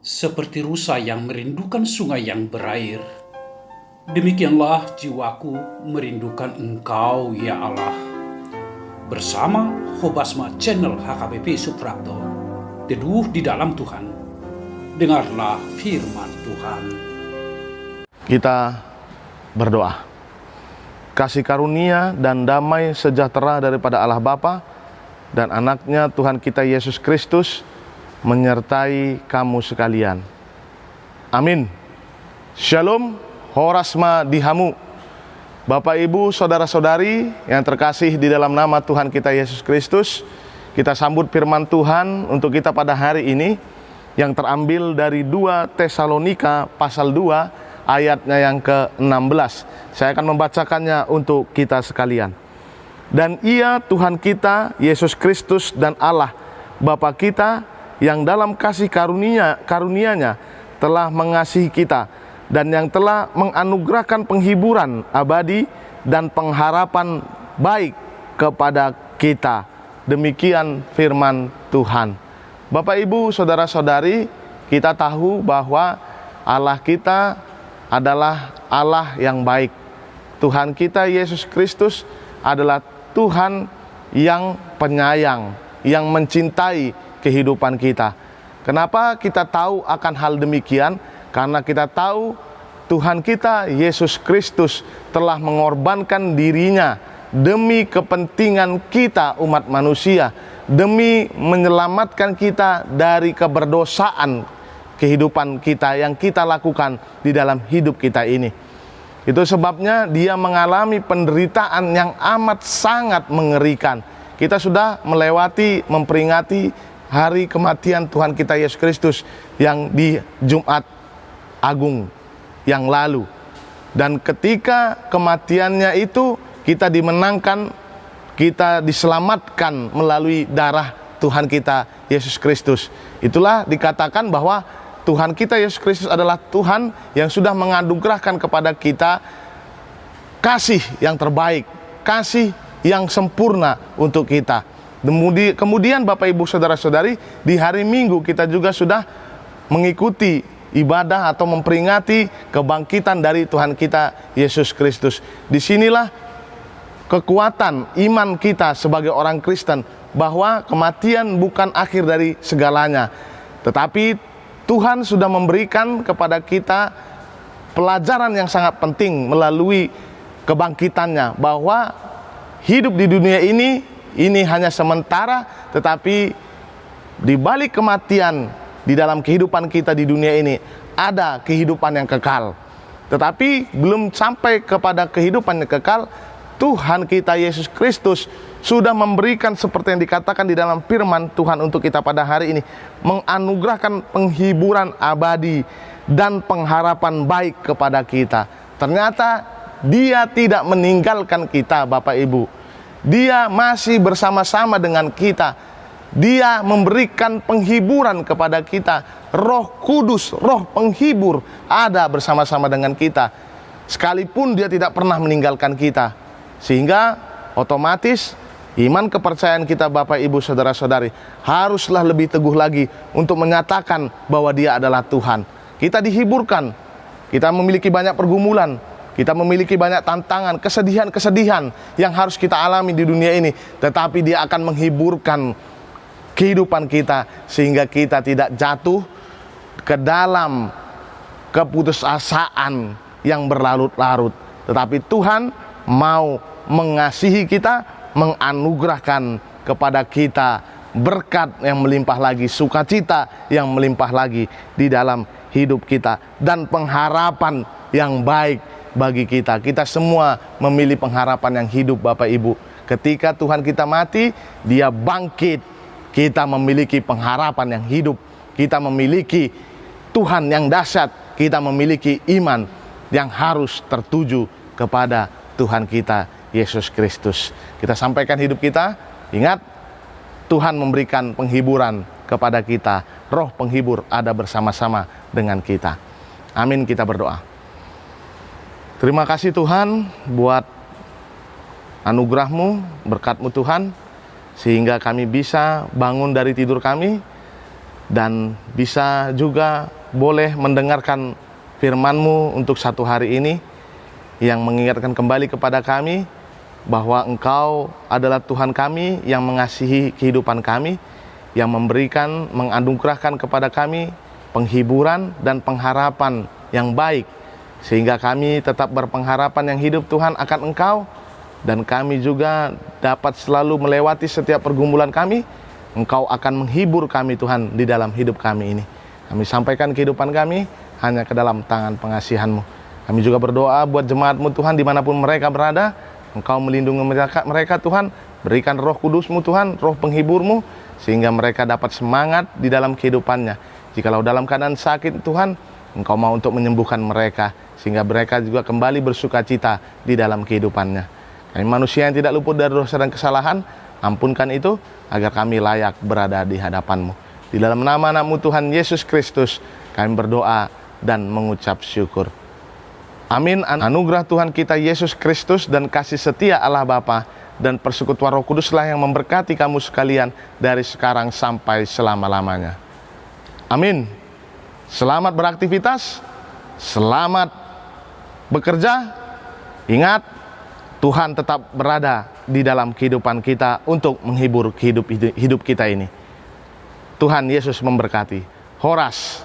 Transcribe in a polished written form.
Seperti rusa yang merindukan sungai yang berair, demikianlah jiwaku merindukan Engkau, ya Allah. Bersama Hobasma Channel HKBP Suprapto, teduh di dalam Tuhan. Dengarlah firman Tuhan. Kita berdoa. Kasih karunia dan damai sejahtera daripada Allah Bapa dan anaknya Tuhan kita Yesus Kristus menyertai kamu sekalian. Amin. Shalom, Horasma Dihamu. Bapak Ibu, saudara-saudari yang terkasih di dalam nama Tuhan kita Yesus Kristus, kita sambut firman Tuhan untuk kita pada hari ini yang terambil dari 2 Tesalonika pasal 2 ayatnya yang ke-16. Saya akan membacakannya untuk kita sekalian. Dan ia Tuhan kita Yesus Kristus dan Allah Bapa kita yang dalam kasih karunia-Nya telah mengasihi kita dan yang telah menganugerahkan penghiburan abadi dan pengharapan baik kepada kita. Demikian firman Tuhan. Bapak Ibu, saudara-saudari, kita tahu bahwa Allah kita adalah Allah yang baik. Tuhan kita Yesus Kristus adalah Tuhan yang penyayang, yang mencintai kehidupan kita. Kenapa kita tahu akan hal demikian? Karena kita tahu Tuhan kita Yesus Kristus telah mengorbankan dirinya demi kepentingan kita umat manusia, demi menyelamatkan kita dari keberdosaan kehidupan kita yang kita lakukan di dalam hidup kita ini. Itu sebabnya dia mengalami penderitaan yang amat sangat mengerikan. Kita sudah memperingati hari kematian Tuhan kita Yesus Kristus yang di Jumat Agung yang lalu. Dan ketika kematiannya itu kita dimenangkan, kita diselamatkan melalui darah Tuhan kita Yesus Kristus. Itulah dikatakan bahwa Tuhan kita Yesus Kristus adalah Tuhan yang sudah menganugerahkan kepada kita kasih yang terbaik, kasih yang sempurna untuk kita. Kemudian Bapak Ibu Saudara-saudari, di hari Minggu kita juga sudah mengikuti ibadah atau memperingati kebangkitan dari Tuhan kita Yesus Kristus. Disinilah kekuatan iman kita sebagai orang Kristen, bahwa kematian bukan akhir dari segalanya, tetapi Tuhan sudah memberikan kepada kita pelajaran yang sangat penting melalui kebangkitannya, bahwa hidup di dunia ini hanya sementara, tetapi di balik kematian di dalam kehidupan kita di dunia ini ada kehidupan yang kekal. Tetapi belum sampai kepada kehidupan yang kekal, Tuhan kita Yesus Kristus sudah memberikan seperti yang dikatakan di dalam firman Tuhan untuk kita pada hari ini, menganugerahkan penghiburan abadi dan pengharapan baik kepada kita. Ternyata Dia tidak meninggalkan kita, Bapak Ibu. Dia masih bersama-sama dengan kita. Dia memberikan penghiburan kepada kita. Roh Kudus, Roh penghibur ada bersama-sama dengan kita, sekalipun Dia tidak pernah meninggalkan kita. Sehingga otomatis iman kepercayaan kita, Bapak Ibu Saudara-saudari, haruslah lebih teguh lagi untuk menyatakan bahwa Dia adalah Tuhan. Kita dihiburkan, kita memiliki banyak pergumulan, kita memiliki banyak tantangan, kesedihan-kesedihan yang harus kita alami di dunia ini, tetapi Dia akan menghiburkan kehidupan kita sehingga kita tidak jatuh ke dalam keputusasaan yang berlarut-larut. Tetapi Tuhan mau mengasihi kita, menganugerahkan kepada kita berkat yang melimpah lagi, sukacita yang melimpah lagi di dalam hidup kita, dan pengharapan yang baik bagi kita. Kita semua memilih pengharapan yang hidup, Bapak Ibu. Ketika Tuhan kita mati, Dia bangkit. Kita memiliki pengharapan yang hidup. Kita memiliki Tuhan yang dahsyat. Kita memiliki iman yang harus tertuju kepada Tuhan kita Yesus Kristus. Kita sampaikan hidup kita. Ingat, Tuhan memberikan penghiburan kepada kita. Roh penghibur ada bersama-sama dengan kita. Amin, kita berdoa. Terima kasih Tuhan buat anugerah-Mu, berkat-Mu Tuhan, sehingga kami bisa bangun dari tidur kami dan bisa juga boleh mendengarkan firman-Mu untuk satu hari ini, yang mengingatkan kembali kepada kami bahwa Engkau adalah Tuhan kami yang mengasihi kehidupan kami, yang memberikan, menganugerahkan kepada kami penghiburan dan pengharapan yang baik, sehingga kami tetap berpengharapan yang hidup Tuhan akan Engkau, dan kami juga dapat selalu melewati setiap pergumulan kami. Engkau akan menghibur kami Tuhan di dalam hidup kami ini. Kami sampaikan kehidupan kami hanya ke dalam tangan pengasihan-Mu. Kami juga berdoa buat jemaat-Mu Tuhan dimanapun mereka berada. Engkau melindungi mereka Tuhan. Berikan Roh Kudus-Mu Tuhan, Roh penghibur-Mu, sehingga mereka dapat semangat di dalam kehidupannya. Jikalau dalam keadaan sakit Tuhan, Engkau mau untuk menyembuhkan mereka, sehingga mereka juga kembali bersukacita di dalam kehidupannya. Kami manusia yang tidak luput dari dosa dan kesalahan, ampunkan itu agar kami layak berada di hadapan-Mu. Di dalam nama anak-Mu Tuhan Yesus Kristus, kami berdoa dan mengucap syukur. Amin. Anugerah Tuhan kita Yesus Kristus dan kasih setia Allah Bapa dan persekutuan Roh Kuduslah yang memberkati kamu sekalian dari sekarang sampai selama-lamanya. Amin. Selamat beraktivitas, selamat bekerja. Ingat, Tuhan tetap berada di dalam kehidupan kita untuk menghibur hidup kita ini. Tuhan Yesus memberkati. Horas.